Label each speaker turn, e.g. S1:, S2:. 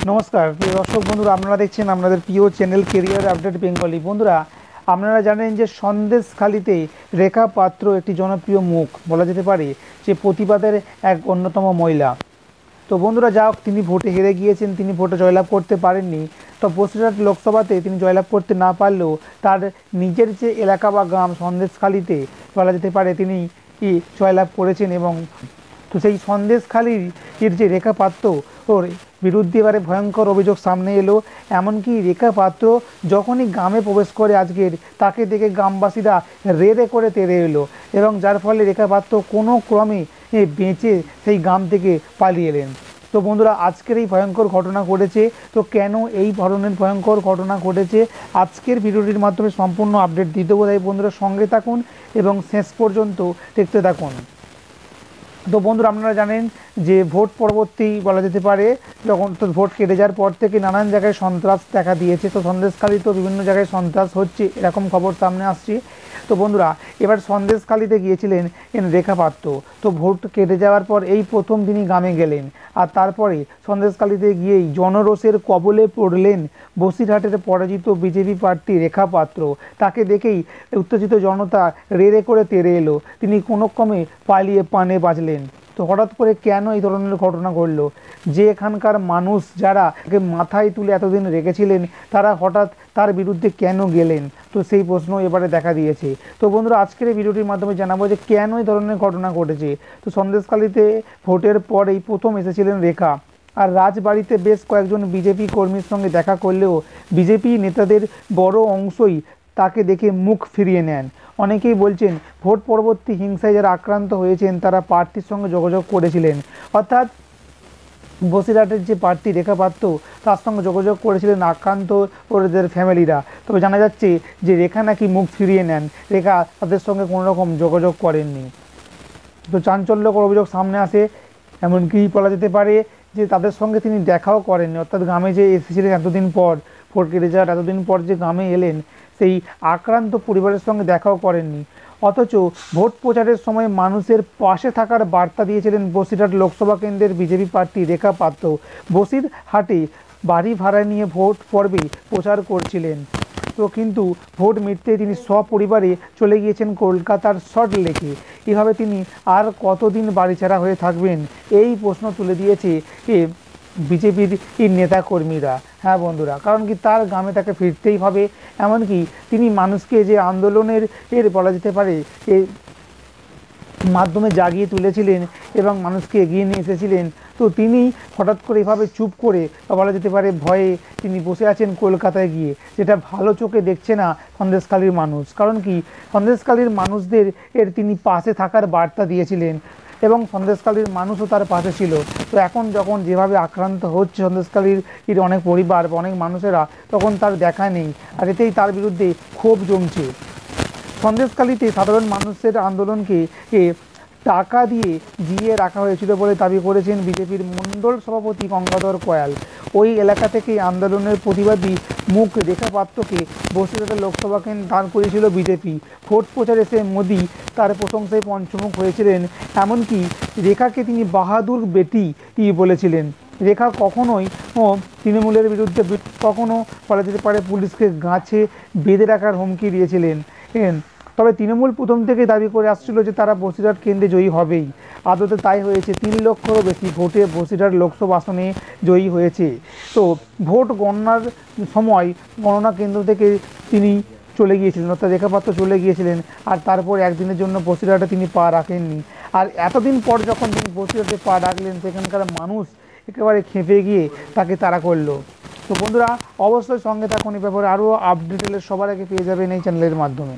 S1: নমস্কার প্রিয় দর্শক বন্ধুরা, আপনারা দেখছেন আপনাদের প্রিয় চ্যানেল কেরিয়ার আপডেট বেঙ্গলি। বন্ধুরা, আপনারা জানেন যে সন্দেশখালিতে রেখা পাত্র একটি জনপ্রিয় মুখ, বলা যেতে পারে যে প্রতিবাদের এক অন্যতম মহিলা। তো বন্ধুরা, যা হোক, তিনি ভোটে হেরে গিয়েছেন, তিনি ভোটে জয়লাভ করতে পারেননি। তো বসিরহাট লোকসভাতে তিনি জয়লাভ করতে না পারলেও তার নিজের যে এলাকা বা গ্রাম সন্দেশখালিতে বলা যেতে পারে তিনি জয়লাভ করেছেন। এবং তো সেই সন্দেশখালির যে রেখা পাত্র ওর বিরুদ্ধে এবারে ভয়ঙ্কর অভিযোগ সামনে এলো। এমনকি রেখা পাত্র যখনই গ্রামে প্রবেশ করে আজকের, তাকে দেখে গ্রামবাসীরা রেড়ে করে তেড়ে এলো, এবং যার ফলে রেখা পাত্র কোনো ক্রমে বেঁচে সেই গ্রাম থেকে পালিয়ে এলেন। তো বন্ধুরা, আজকের এই ভয়ঙ্কর ঘটনা ঘটেছে। তো কেন এই ধরনের ভয়ঙ্কর ঘটনা ঘটেছে আজকের ভিডিওটির মাধ্যমে সম্পূর্ণ আপডেট দিয়ে দেবো। তাই বন্ধুরা, সঙ্গে থাকুন এবং শেষ পর্যন্ত দেখতে থাকুন। তো বন্ধুরা, আপনারা জানেন যে ভোট পরবর্তী বলা যেতে পারে যখন তো ভোট কেটে যাওয়ার পর থেকে নানান জায়গায় সন্ত্রাস দেখা দিয়েছে। তো সন্দেশখালিতেও বিভিন্ন জায়গায় সন্ত্রাস হচ্ছে, এরকম খবর সামনে আসছে। তো বন্ধুরা, এবার সন্দেশখালিতে গিয়েছিলেন রেখা পাত্র। তো ভোট কেটে যাওয়ার পর এই প্রথম তিনি গ্রামে গেলেন, আর তারপরে সন্দেশখালিতে গিয়েই জনরোষের কবলে পড়লেন বসিরহাটের পরাজিত বিজেপি প্রার্থী রেখা পাত্র। তাকে দেখেই উত্তেজিত জনতা রেড়ে করে তেড়ে এলো, তিনি কোনো ক্রমে পালিয়ে প্রাণে বাঁচলেন। তো হঠাৎ করে কেন এই ধরনের ঘটনা ঘটলো? যে এখানকার মানুষ যারা তাকে মাথায় তুলে এতদিন রেখেছিলেন, তারা হঠাৎ তার বিরুদ্ধে কেন গেলেন? তো সেই প্রশ্ন এবারে দেখা দিয়েছে। তো বন্ধুরা, আজকের এই ভিডিওটির মাধ্যমে জানাবো যে কেন এই ধরনের ঘটনা ঘটেছে। তো সন্দেশখালিতে ভোটের পর এই প্রথম এসেছিলেন রেখা, আর রাজবাড়িতে বেশ কয়েকজন বিজেপি কর্মীর সঙ্গে দেখা করলেও বিজেপি নেতাদের বড় অংশই তাকে দেখে মুখ ফিরিয়ে নেন। অনেকেই বলছেন ভোট পরবর্তী হিংসায় যারা আক্রান্ত হয়েছেন তারা প্রার্থীর সঙ্গে যোগাযোগ করেছিলেন, অর্থাৎ বসিরহাটের যে প্রার্থী রেখা পাত্র তার সঙ্গে যোগাযোগ করেছিলেন আক্রান্ত ওদের ফ্যামিলিরা। তবে জানা যাচ্ছে যে রেখা নাকি মুখ ফিরিয়ে নেন, রেখা তাদের সঙ্গে কোনো রকম যোগাযোগ করেননি। তো চাঞ্চল্যকর অভিযোগ সামনে আসে, এমনকি বলা যেতে পারে যে তাদের সঙ্গে তিনি দেখাও করেননি, অর্থাৎ গ্রামে যে এসেছিলেন এতদিন পর, ভোট কেটে যাওয়ার এতদিন পর যে গ্রামে এলেন, সেই আক্রান্ত পরিবারের সঙ্গে দেখাও করেননি। অথচ ভোট প্রচারের সময় মানুষের পাশে থাকার বার্তা দিয়েছিলেন বসিরহাট লোকসভা কেন্দ্রের বিজেপি প্রার্থী রেখা পাত্র। বসিরহাটে বাড়ি ভাড়া নিয়ে ভোট পর্বে প্রচার করছিলেন। তো কিন্তু ভোট মিটতেই তিনি সপরিবারে চলে গিয়েছেন কলকাতার সল্ট লেকে। এভাবে তিনি আর কতদিন বাড়িছাড়া হয়ে থাকবেন, এই প্রশ্ন তুলে দিয়েছে বিজেপির নেতাকর্মীরা। হ্যাঁ বন্ধুরা, কারণ কি তার গ্রামে তাকে ফিরতেই হবে। এমনকি তিনি মানুষকে যে আন্দোলনের বলা যেতে পারে মাধ্যমে জাগিয়ে তুলেছিলেন এবং মানুষকে এগিয়ে নিয়ে এসেছিলেন, তো তিনি হঠাৎ করে এভাবে চুপ করে বলা যেতে পারে ভয়ে তিনি বসে আছেন কলকাতায় গিয়ে, যেটা ভালো চোখে দেখছে না সন্দেশখালির মানুষ। কারণ কি সন্দেশখালির মানুষদের তিনি পাশে থাকার বার্তা দিয়েছিলেন এবং সন্দেশখালির মানুষও তার পাশে ছিল। তো এখন যখন যেভাবে আক্রান্ত হচ্ছে সন্দেশখালির অনেক পরিবার বা অনেক মানুষেরা, তখন তার দেখা নেই, আর এতেই তার বিরুদ্ধে ক্ষোভ জমছে। সন্দেশখালিতে সাধারণ মানুষের আন্দোলনকে টাকা দিয়ে জিইয়ে রাখা হয়েছিল বলে দাবি করেছেন বিজেপির মণ্ডল সভাপতি গঙ্গাধর কয়াল। ওই এলাকা থেকে আন্দোলনের প্রতিবাদী মুখ রেখা পাত্রকে বসিরহাটের লোকসভা কেন্দ্রে দাঁড় করিয়েছিল বিজেপি। ভোট প্রচারে এসে মোদি তার প্রশংসায় পঞ্চমুখ হয়েছিলেন, এমনকি রেখাকে তিনি বাহাদুর বেটি বলেছিলেন। রেখা কখনোই তৃণমূলের বিরুদ্ধে কখনো বলা যেতে পারে পুলিশকে গাছে বেঁধে রাখার হুমকি দিয়েছিলেন। তবে তৃণমূল প্রথম থেকে দাবি করে আসছিল যে তারা বসিরহাট কেন্দ্রে জয়ী হবেই। আদতে তাই হয়েছে, 3 লক্ষেরও বেশি ভোটে বসিরহাট লোকসভা আসনে জয়ী হয়েছে। তো ভোট গণনার সময় গণনা কেন্দ্র থেকে তিনি চলে গিয়েছিলেন, অর্থাৎ রেখা পাত্র চলে গিয়েছিলেন, আর তারপর একদিনের জন্য বসিরহাটে তিনি পা রাখেননি। আর এতদিন পর যখন তিনি বসিরহাটে পা রাখলেন, সেখানকার মানুষ একেবারে খেপে গিয়ে তাকে তাড়া করলো। তো বন্ধুরা, অবশ্যই সঙ্গে থাকুন, এই ব্যাপারে আরও আপডেট সবার আগে পেয়ে যাবেন এই চ্যানেলের মাধ্যমে।